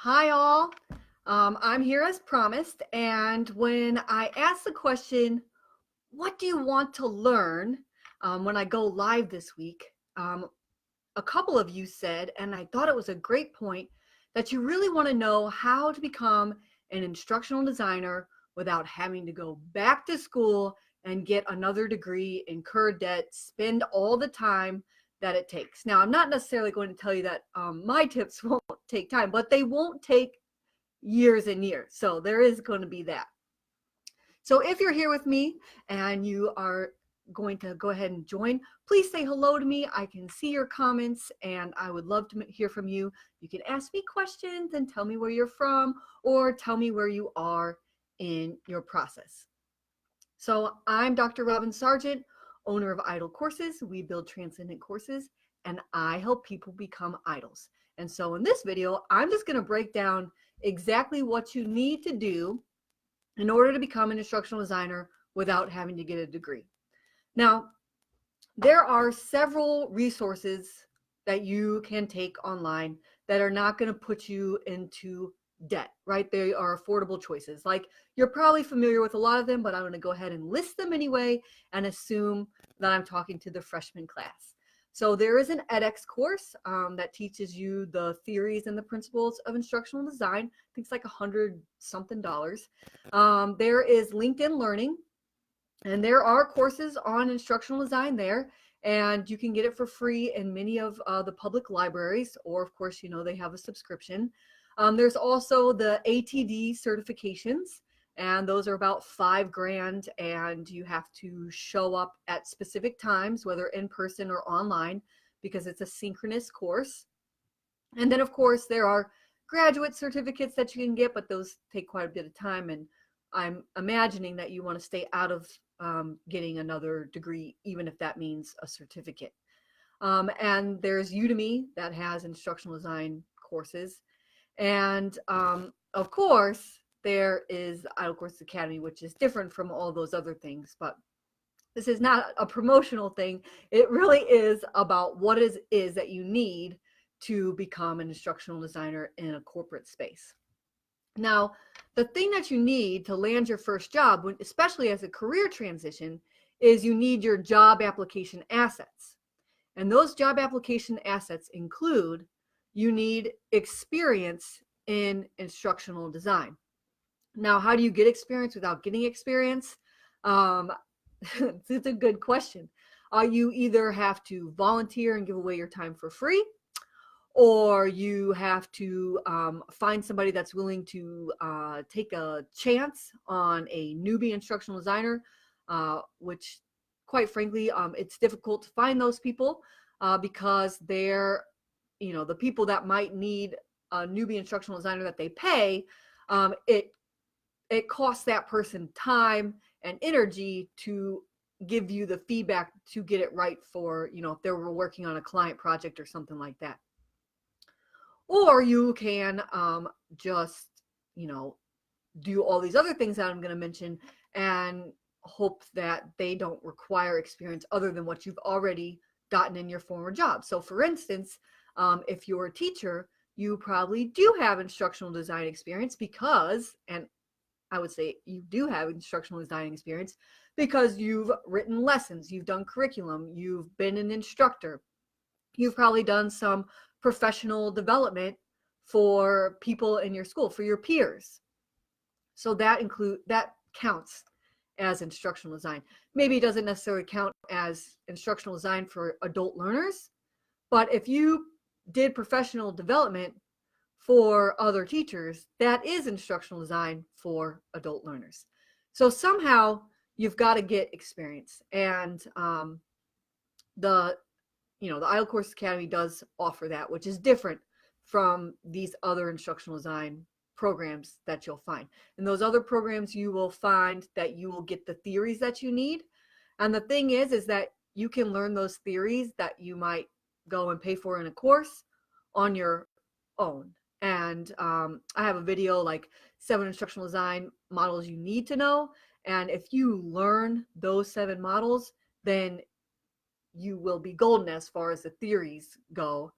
Hi all, I'm here as promised, and when I asked the question, what do you want to learn when I go live this week, a couple of you said, and I thought it was a great point, that you really want to know how to become an instructional designer without having to go back to school and get another degree, incur debt, spend all the time that it takes. Now, I'm not necessarily going to tell you that my tips won't take time, but they won't take years and years. So there is going to be that. So if you're here with me and you are going to go ahead and join, please say hello to me. I can see your comments and I would love to hear from you. You can ask me questions and tell me where you're from or tell me where you are in your process. So I'm Dr. Robin Sargent, owner of Idol Courses. We build transcendent courses and I help people become idols. And so in this video, I'm just going to break down exactly what you need to do in order to become an instructional designer without having to get a degree. Now, there are several resources that you can take online that are not going to put you into debt, right? They are affordable choices. Like, you're probably familiar with a lot of them, but I'm going to go ahead and list them anyway and assume that I'm talking to the freshman class. So there is an edX course that teaches you the theories and the principles of instructional design. I think it's like $100 something. There is LinkedIn Learning, and there are courses on instructional design there, and you can get it for free in many of the public libraries, or of course, they have a subscription. There's also the ATD certifications, and those are about $5,000, and you have to show up at specific times, whether in person or online, because it's a synchronous course. And then, of course, there are graduate certificates that you can get, but those take quite a bit of time, and I'm imagining that you want to stay out of getting another degree, even if that means a certificate. And there's Udemy that has instructional design courses. And of course, there is the Idle Courses Academy, which is different from all those other things. But this is not a promotional thing. It really is about what it is that you need to become an instructional designer in a corporate space. Now, the thing that you need to land your first job, especially as a career transition, is you need your job application assets. And those job application assets include, you need experience in instructional design. Now, how do you get experience without getting experience? It's a good question. You either have to volunteer and give away your time for free, or you have to find somebody that's willing to take a chance on a newbie instructional designer, which quite frankly, it's difficult to find those people because they're, the people that might need a newbie instructional designer that they pay, it costs that person time and energy to give you the feedback to get it right for, if they were working on a client project or something like that. Or you can just, do all these other things that I'm going to mention and hope that they don't require experience other than what you've already gotten in your former job. So for instance, if you're a teacher, you probably do have instructional design experience because, and I would say you do have instructional design experience because you've written lessons, you've done curriculum, you've been an instructor, you've probably done some professional development for people in your school, for your peers. So that counts as instructional design. Maybe it doesn't necessarily count as instructional design for adult learners, but if you did professional development for other teachers, that is instructional design for adult learners. So somehow you've got to get experience, and the Idle Courses Academy does offer that, which is different from these other instructional design programs that you'll find. In those other programs, you will find that you will get the theories that you need. And the thing is that you can learn those theories that you might go and pay for in a course on your own. And I have a video like 7 instructional design models you need to know. And if you learn those 7 models, then you will be golden as far as the theories go.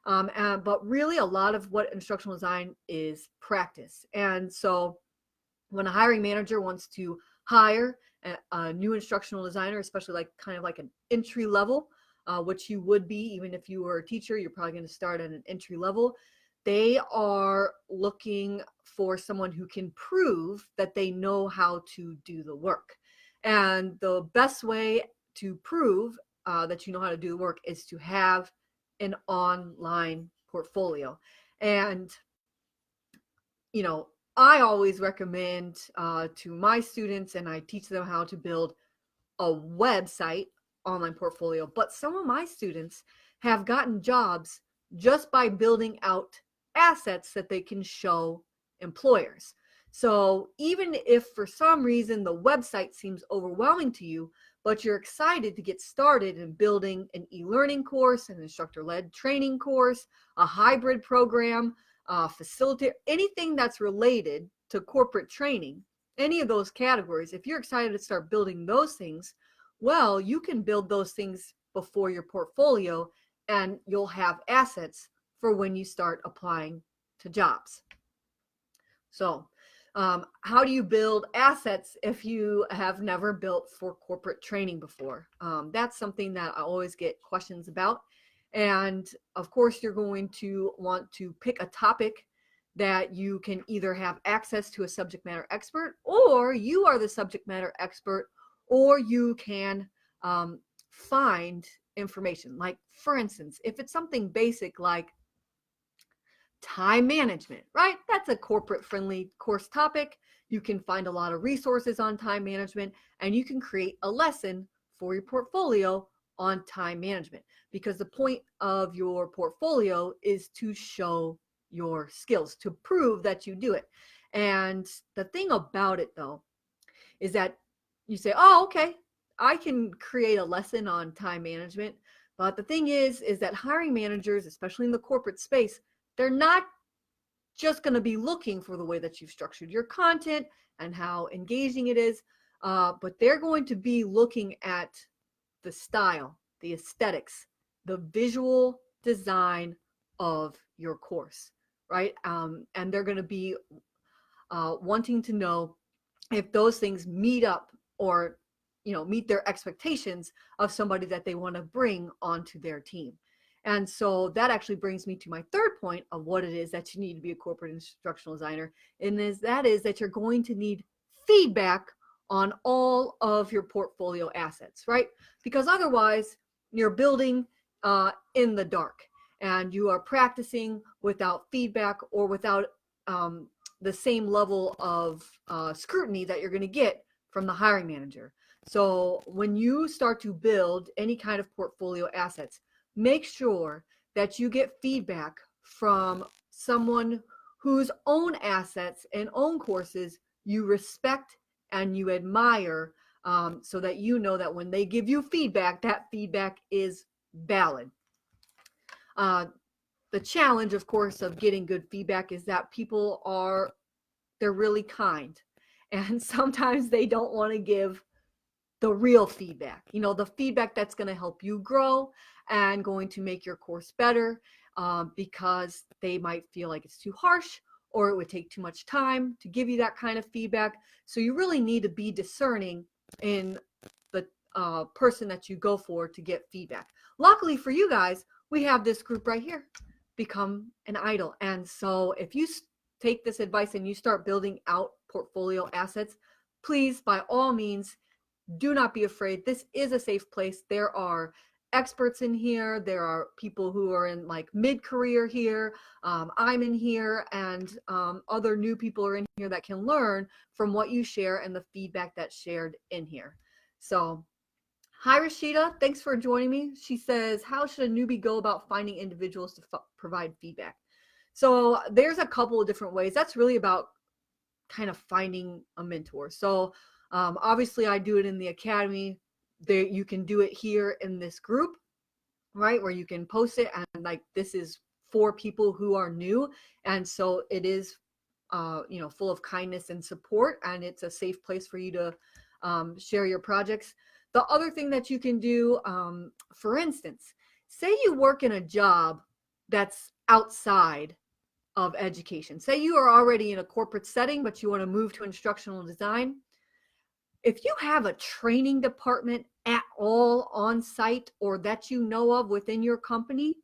But really a lot of what instructional design is practice. And so when a hiring manager wants to hire a new instructional designer, especially like kind of like an entry level, which you would be even if you were a teacher, you're probably going to start at an entry level. They are looking for someone who can prove that they know how to do the work. And the best way to prove that you know how to do the work is to have an online portfolio. And, you know, I always recommend to my students, and I teach them how to build a website online portfolio, but some of my students have gotten jobs just by building out assets that they can show employers. So even if for some reason the website seems overwhelming to you, but you're excited to get started in building an e-learning course, an instructor-led training course, a hybrid program, facilitate anything that's related to corporate training, any of those categories, if you're excited to start building those things, well, you can build those things before your portfolio and you'll have assets for when you start applying to jobs. So, how do you build assets if you have never built for corporate training before? That's something that I always get questions about. And of course, you're going to want to pick a topic that you can either have access to a subject matter expert, or you are the subject matter expert, or you can find information. Like, for instance, if it's something basic like time management, right? That's a corporate friendly course topic. You can find a lot of resources on time management, and you can create a lesson for your portfolio on time management, because the point of your portfolio is to show your skills, to prove that you do it. And the thing about it though is that you say, oh, okay, I can create a lesson on time management. But the thing is that hiring managers, especially in the corporate space, they're not just going to be looking for the way that you've structured your content and how engaging it is, but they're going to be looking at the style, the aesthetics, the visual design of your course, right? And they're going to be wanting to know if those things meet up, or meet their expectations of somebody that they want to bring onto their team. And so that actually brings me to my third point of what it is that you need to be a corporate instructional designer, and that is that you're going to need feedback on all of your portfolio assets, right? Because otherwise you're building in the dark, and you are practicing without feedback, or without the same level of scrutiny that you're going to get from the hiring manager. So when you start to build any kind of portfolio assets, make sure that you get feedback from someone whose own assets and own courses you respect and you admire, so that you know that when they give you feedback, that feedback is valid. The challenge, of course, of getting good feedback is that they're really kind, and sometimes they don't want to give the real feedback, the feedback that's going to help you grow and going to make your course better, because they might feel like it's too harsh, or it would take too much time to give you that kind of feedback. So you really need to be discerning in the person that you go for to get feedback. Luckily for you guys, we have this group right here, Become an Idol. And so if you take this advice and you start building out portfolio assets, please, by all means, do not be afraid. This is a safe place. There are experts in here. There are people who are in like mid-career here. I'm in here, and other new people are in here that can learn from what you share and the feedback that's shared in here. So, hi Rashida, thanks for joining me. She says, how should a newbie go about finding individuals to provide feedback? So there's a couple of different ways. That's really about kind of finding a mentor. So obviously I do it in the academy. You can do it here in this group, right, where you can post it, and like this is for people who are new, and so it is full of kindness and support, and it's a safe place for you to share your projects. The other thing that you can do, for instance, say you work in a job that's outside of education. Say you are already in a corporate setting, but you want to move to instructional design. If you have a training department at all on site or that you know of within your company,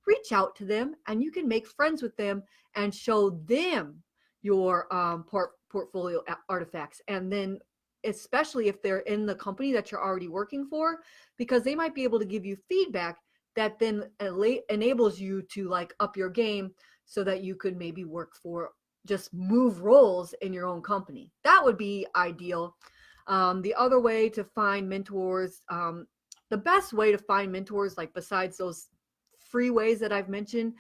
reach out to them and you can make friends with them and show them your portfolio artifacts. And then especially if they're in the company that you're already working for, because they might be able to give you feedback that then enables you to like up your game so that you could maybe work for, just move roles in your own company. That would be ideal. The other way to find mentors, the best way to find mentors, like besides those free ways that I've mentioned,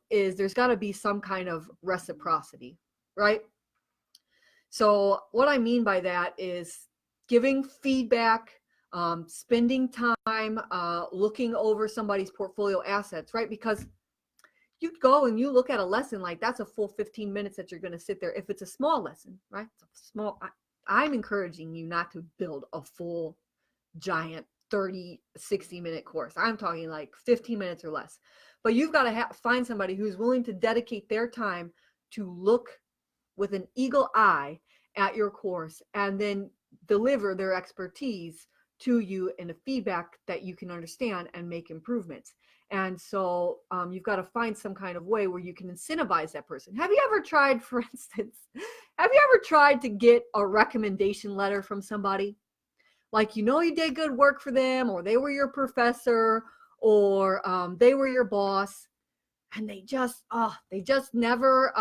is there's got to be some kind of reciprocity, right? So what I mean by that is giving feedback, spending time looking over somebody's portfolio assets, right? Because you go and you look at a lesson, like that's a full 15 minutes that you're going to sit there. If it's a small lesson, right? It's small. I'm encouraging you not to build a full giant 30, 60-minute course. I'm talking like 15 minutes or less. But you've got to find somebody who's willing to dedicate their time to look with an eagle eye at your course and then deliver their expertise to you in a feedback that you can understand and make improvements. And so you've got to find some kind of way where you can incentivize that person. Have you ever tried, for instance, have you ever tried to get a recommendation letter from somebody? Like, you did good work for them, or they were your professor, or they were your boss, and they just never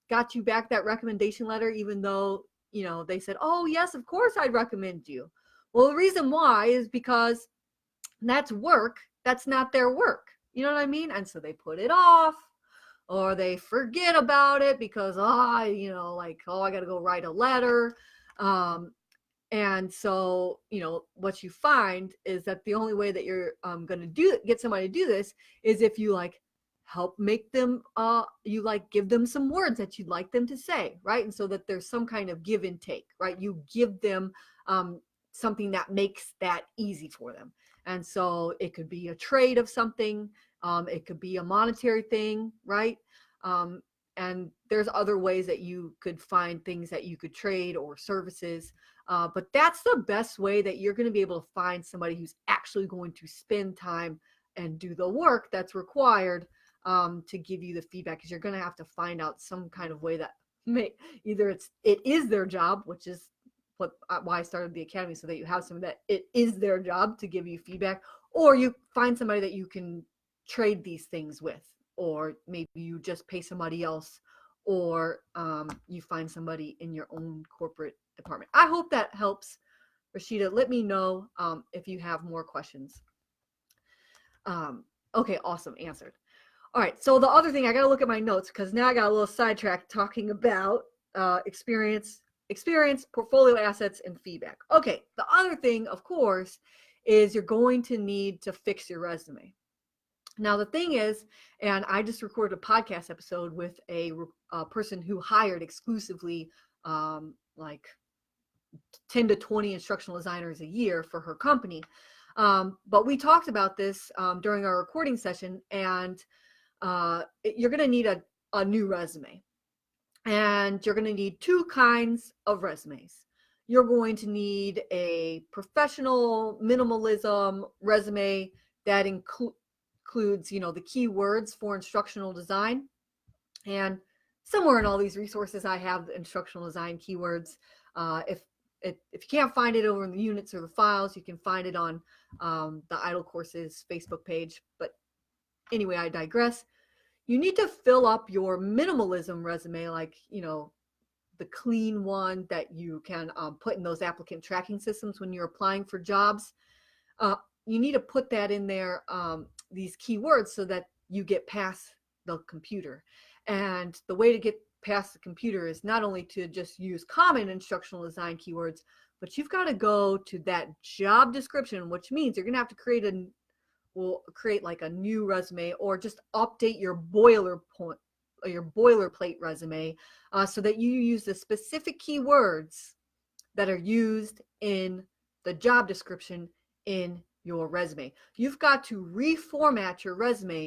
got you back that recommendation letter, even though, they said, oh, yes, of course, I'd recommend you. Well, the reason why is because that's work. That's not their work. You know what I mean? And so they put it off, or they forget about it because, I got to go write a letter. And so, what you find is that the only way that you're going to get somebody to do this is if you help make them, give them some words that you'd like them to say, right? And so that there's some kind of give and take, right? You give them something that makes that easy for them. And so it could be a trade of something. It could be a monetary thing, right? And there's other ways that you could find things that you could trade or services. But that's the best way that you're going to be able to find somebody who's actually going to spend time and do the work that's required to give you the feedback, because you're going to have to find out some kind of way that either it is their job, which is why I started the academy, so that you have somebody that it is their job to give you feedback, or you find somebody that you can trade these things with, or maybe you just pay somebody else, or you find somebody in your own corporate department. I hope that helps. Rashida, let me know if you have more questions. Okay, awesome, answered. All right, so the other thing, I got to look at my notes because now I got a little sidetracked talking about experience, portfolio assets, and feedback. Okay, the other thing, of course, is you're going to need to fix your resume. Now, the thing is, and I just recorded a podcast episode with a person who hired exclusively 10 to 20 instructional designers a year for her company. But we talked about this during our recording session, and you're going to need a new resume. And you're going to need two kinds of resumes. You're going to need a professional minimalism resume that includes, the keywords for instructional design. And somewhere in all these resources, I have the instructional design keywords. If you can't find it over in the units or the files, you can find it on the Idle Courses Facebook page. But anyway, I digress. You need to fill up your minimalism resume, the clean one that you can put in those applicant tracking systems when you're applying for jobs. You need to put that in there, these keywords, so that you get past the computer. And the way to get past the computer is not only to just use common instructional design keywords, but you've got to go to that job description, which means you're going to have to create a new resume, or just update your boilerplate resume so that you use the specific keywords that are used in the job description in your resume. You've got to reformat your resume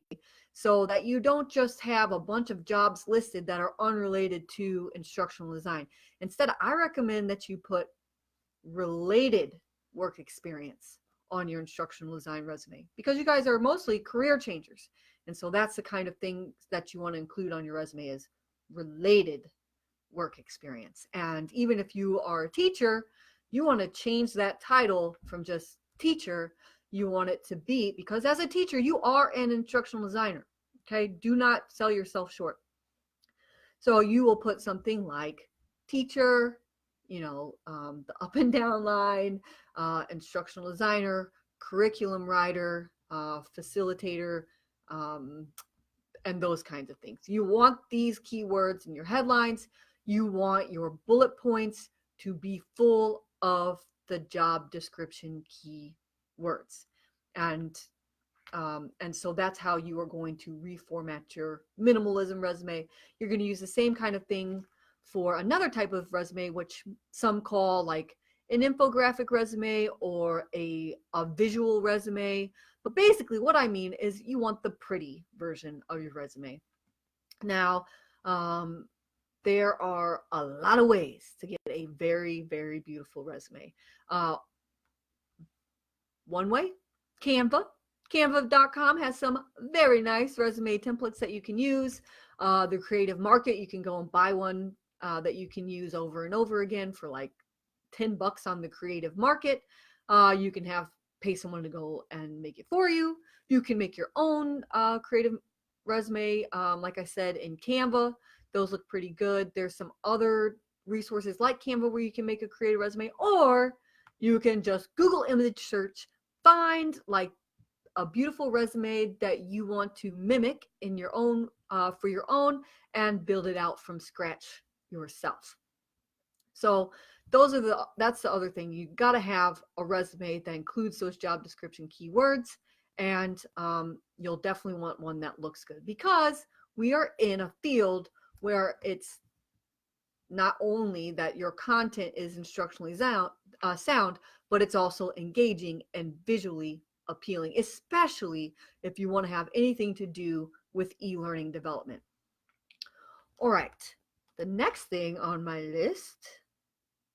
so that you don't just have a bunch of jobs listed that are unrelated to instructional design. Instead, I recommend that you put related work experience on your instructional design resume, because you guys are mostly career changers. And so that's the kind of thing that you want to include on your resume, is related work experience. And even if you are a teacher, you want to change that title from just teacher. You want it to be, because as a teacher, you are an instructional designer. Okay, do not sell yourself short. So you will put something like teacher, the up and down line, instructional designer, curriculum writer, facilitator, and those kinds of things. You want these keywords in your headlines. You want your bullet points to be full of the job description keywords. And so that's how you are going to reformat your minimalism resume. You're going to use the same kind of thing for another type of resume, which some call like an infographic resume or a visual resume. But basically what I mean is you want the pretty version of your resume. Now, there are a lot of ways to get a very, very beautiful resume. One way, Canva. Canva.com has some very nice resume templates that you can use. The Creative Market, you can go and buy one that you can use over and over again for like $10 on the Creative Market. You can pay someone to go and make it for you. You can make your own creative resume, like I said, in Canva. Those look pretty good. There's some other resources like Canva where you can make a creative resume, or you can just Google image search, find like a beautiful resume that you want to mimic in your own, for your own, and build it out from scratch yourself. So that's the other thing. You got to have a resume that includes those job description keywords, and you'll definitely want one that looks good, because we are in a field where it's not only that your content is instructionally sound, but it's also engaging and visually appealing, especially if you want to have anything to do with e-learning development. All right, the next thing on my list,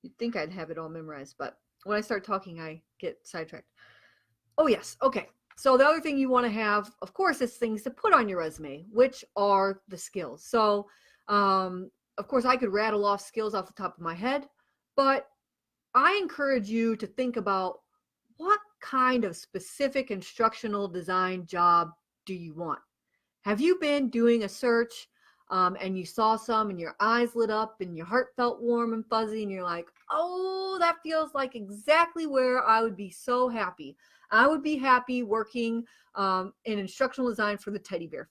you'd think I'd have it all memorized, but when I start talking, I get sidetracked. Oh yes, okay. So the other thing you want to have, of course, is things to put on your resume, which are the skills. So, of course, I could rattle off skills off the top of my head, but I encourage you to think about what kind of specific instructional design job do you want? Have you been doing a search and you saw some and your eyes lit up and your heart felt warm and fuzzy and you're like, oh, that feels like exactly where I would be so happy. I would be happy working in instructional design for the teddy bear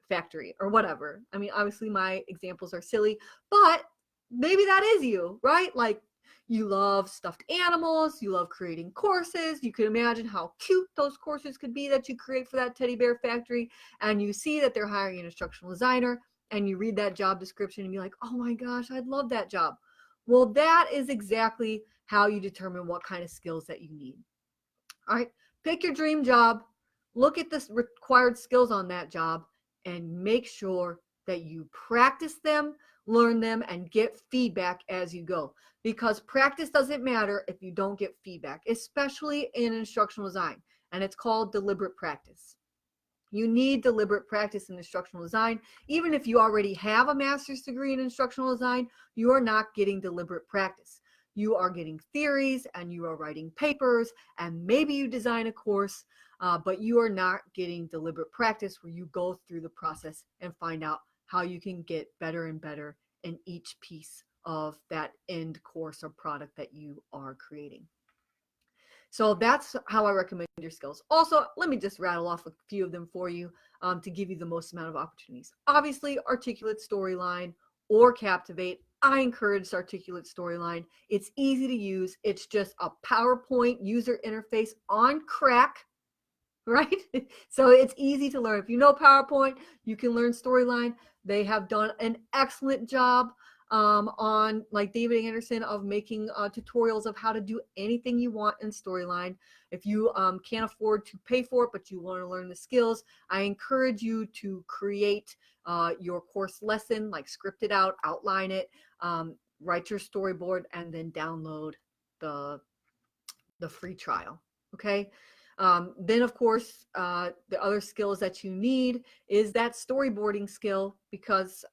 factory or whatever. I mean, obviously my examples are silly, but maybe that is you, right? Like, you love stuffed animals, you love creating courses. You can imagine how cute those courses could be that you create for that teddy bear factory, and you see that they're hiring an instructional designer, and you read that job description and be like, oh my gosh, I'd love that job. Well, that is exactly how you determine what kind of skills that you need. All right, pick your dream job, look at the required skills on that job, and make sure that you practice them, learn them, and get feedback as you go. Because practice doesn't matter if you don't get feedback, especially in instructional design. And it's called deliberate practice. You need deliberate practice in instructional design. Even if you already have a master's degree in instructional design, you are not getting deliberate practice. You are getting theories and you are writing papers and maybe you design a course, but you are not getting deliberate practice where you go through the process and find out how you can get better and better in each piece of that end course or product that you are creating. So that's how I recommend your skills. Also, let me just rattle off a few of them for you to give you the most amount of opportunities. Obviously, articulate storyline or captivate. I encourage articulate storyline. It's easy to use. It's just a PowerPoint user interface on crack, right? So it's easy to learn. If you know PowerPoint, you can learn storyline. They have done an excellent job on, like David Anderson, of making tutorials of how to do anything you want in Storyline. If you can't afford to pay for it, but you want to learn the skills, I encourage you to create your course lesson, like script it out, outline it, write your storyboard, and then download the free trial. Okay. Then, of course, the other skills that you need is that storyboarding skill, because,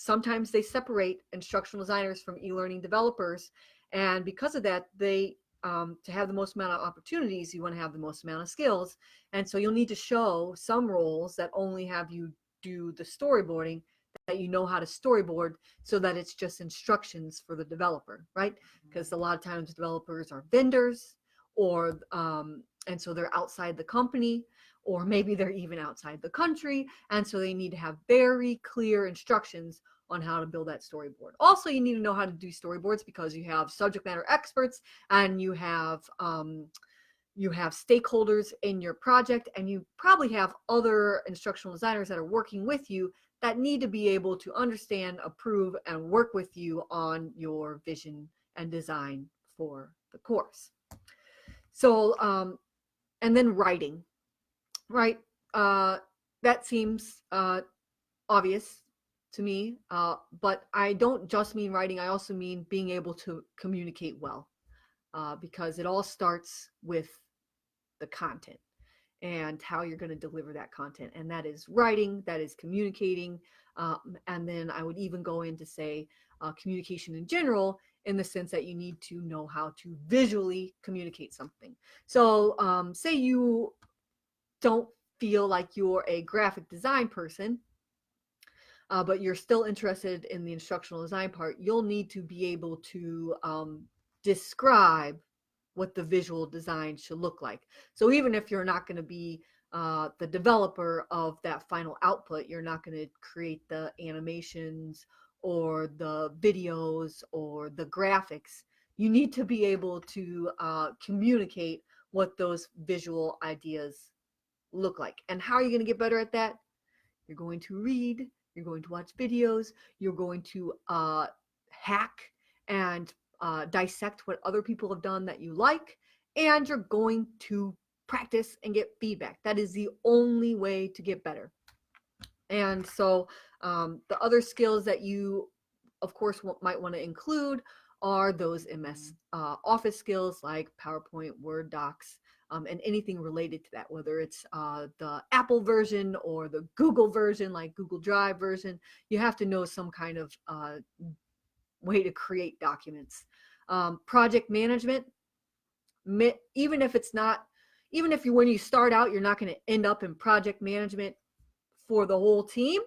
sometimes they separate instructional designers from e-learning developers. And because of that, to have the most amount of opportunities, you want to have the most amount of skills. And so you'll need to show some roles that only have you do the storyboarding, that you know how to storyboard, so that it's just instructions for the developer, right? Because a lot of times developers are vendors, or and so they're outside the company, or maybe they're even outside the country, and so they need to have very clear instructions on how to build that storyboard. Also, you need to know how to do storyboards, because you have subject matter experts, and you have stakeholders in your project, and you probably have other instructional designers that are working with you that need to be able to understand, approve, and work with you on your vision and design for the course. So, and then writing, right? That seems obvious to me, but I don't just mean writing. I also mean being able to communicate well, because it all starts with the content and how you're going to deliver that content. And that is writing, that is communicating. And then I would even go into, say, communication in general, in the sense that you need to know how to visually communicate something. So say you don't feel like you're a graphic design person, but you're still interested in the instructional design part, you'll need to be able to describe what the visual design should look like. So even if you're not going to be the developer of that final output, you're not going to create the animations or the videos or the graphics, you need to be able to communicate what those visual ideas look like. And how are you going to get better at that? You're going to read, you're going to watch videos, you're going to hack and dissect what other people have done that you like, and you're going to practice and get feedback. That is the only way to get better. And so the other skills that you, of course, might want to include are those MS Office skills, like PowerPoint, Word docs, and anything related to that, whether it's the Apple version or the Google version, like Google Drive version. You have to know some kind of way to create documents. Project management, even if when you start out, you're not going to end up in project management for the whole team,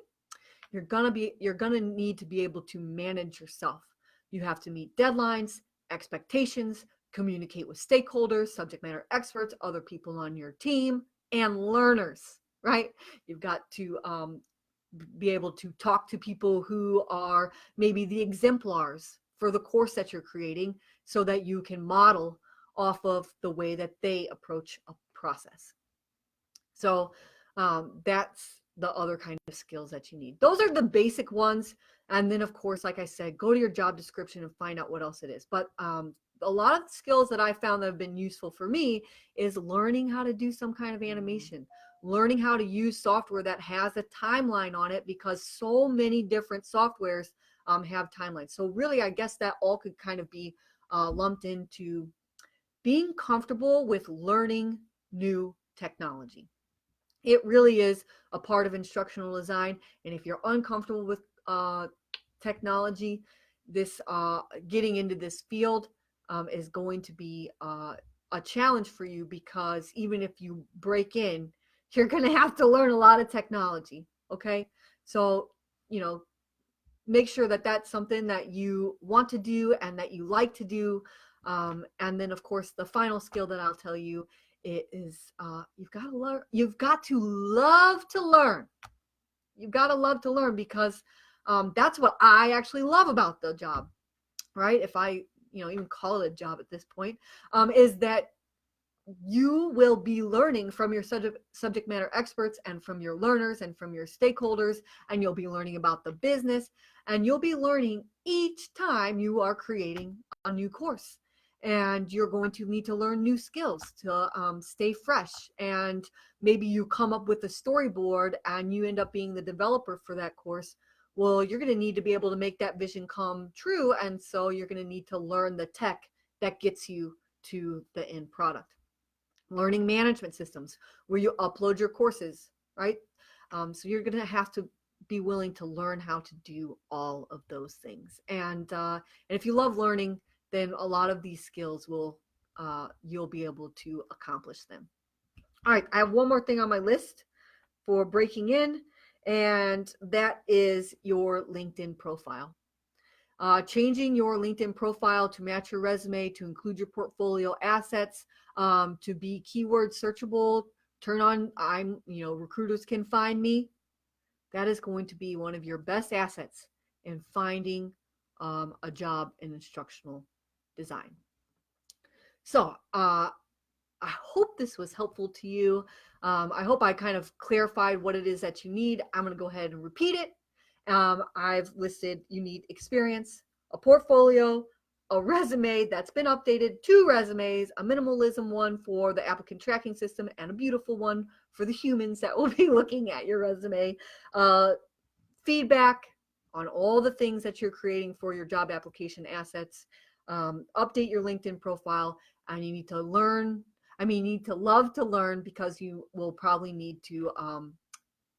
you're going to need to be able to manage yourself. You have to meet deadlines, expectations, communicate with stakeholders, subject matter experts, other people on your team, and learners, right? You've got to be able to talk to people who are maybe the exemplars for the course that you're creating, so that you can model off of the way that they approach a process. So that's the other kind of skills that you need. Those are the basic ones. And then, of course, like I said, go to your job description and find out what else it is. But a lot of skills that I found that have been useful for me is learning how to do some kind of animation, learning how to use software that has a timeline on it, because so many different softwares have timelines. So really, I guess that all could kind of be lumped into being comfortable with learning new technology. It really is a part of instructional design. And if you're uncomfortable with technology, this getting into this field is going to be a challenge for you, because even if you break in, you're going to have to learn a lot of technology. Okay. So, make sure that that's something that you want to do and that you like to do. And then, of course, the final skill that I'll tell you is you've got to learn. You've got to love to learn. You've got to love to learn, because that's what I actually love about the job, right? If I, even call it a job at this point, is that you will be learning from your subject matter experts, and from your learners, and from your stakeholders, and you'll be learning about the business. and you'll be learning each time you are creating a new course. And you're going to need to learn new skills to stay fresh. And maybe you come up with a storyboard and you end up being the developer for that course. Well, you're going to need to be able to make that vision come true. And so you're going to need to learn the tech that gets you to the end product. Learning management systems where you upload your courses, right? So you're going to have to be willing to learn how to do all of those things. And if you love learning, then a lot of these skills will you'll be able to accomplish them. All right, I have one more thing on my list for breaking in, and that is your LinkedIn profile. Changing your LinkedIn profile to match your resume, to include your portfolio assets, to be keyword searchable, turn on recruiters can find me. That is going to be one of your best assets in finding a job in instructional design. So I hope this was helpful to you. I hope I kind of clarified what it is that you need. I'm going to go ahead and repeat it. I've listed you need experience, a portfolio, a resume that's been updated, 2 resumes, a minimalism one for the applicant tracking system, and a beautiful one for the humans that will be looking at your resume. Feedback on all the things that you're creating for your job application assets. Update your LinkedIn profile, and you need to learn. You need to love to learn, because you will probably need to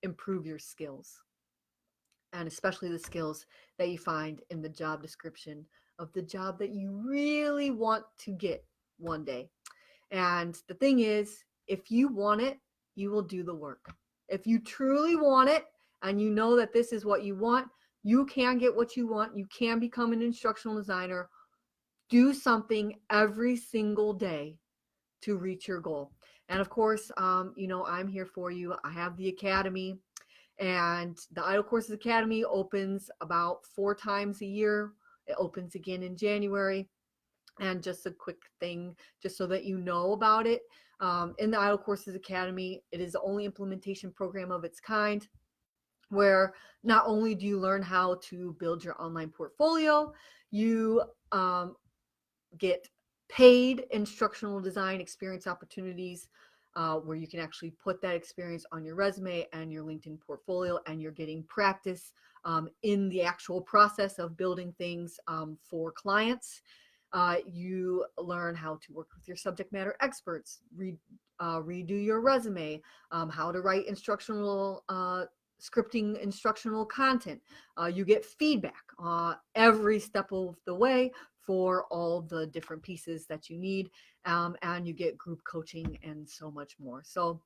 improve your skills, and especially the skills that you find in the job description of the job that you really want to get one day. And the thing is, if you want it, you will do the work. If you truly want it and you know that this is what you want, you can get what you want. You can become an instructional designer. Do something every single day to reach your goal. And of course, I'm here for you. I have the Academy. And the Idle Courses Academy opens about 4 times a year. It opens again in January. And just a quick thing, just so that you know about it. In the Idle Courses Academy, it is the only implementation program of its kind, where not only do you learn how to build your online portfolio, you get paid instructional design experience opportunities, where you can actually put that experience on your resume and your LinkedIn portfolio, and you're getting practice in the actual process of building things for clients. You learn how to work with your subject matter experts, redo your resume, how to write instructional scripting instructional content. You get feedback every step of the way for all the different pieces that you need, and you get group coaching and so much more. So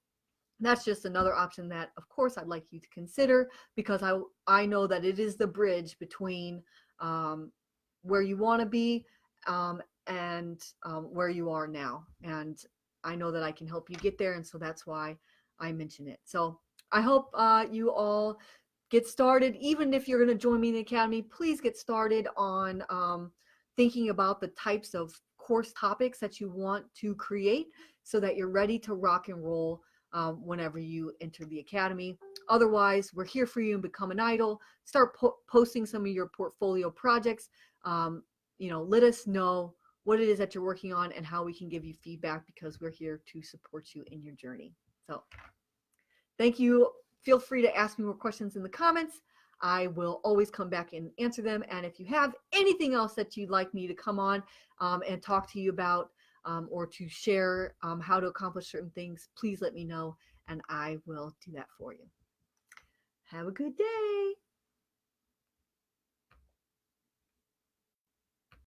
that's just another option that, of course, I'd like you to consider, because I know that it is the bridge between where you want to be and where you are now. And I know that I can help you get there, and so that's why I mention it. So I hope you all get started. Even if you're going to join me in the Academy, please get started on thinking about the types of course topics that you want to create, so that you're ready to rock and roll whenever you enter the Academy. Otherwise, we're here for you and Become an Idol. Start posting some of your portfolio projects. Let us know what it is that you're working on and how we can give you feedback, because we're here to support you in your journey. So thank you. Feel free to ask me more questions in the comments. I will always come back and answer them. And if you have anything else that you'd like me to come on and talk to you about, or to share how to accomplish certain things, please let me know, and I will do that for you. Have a good day.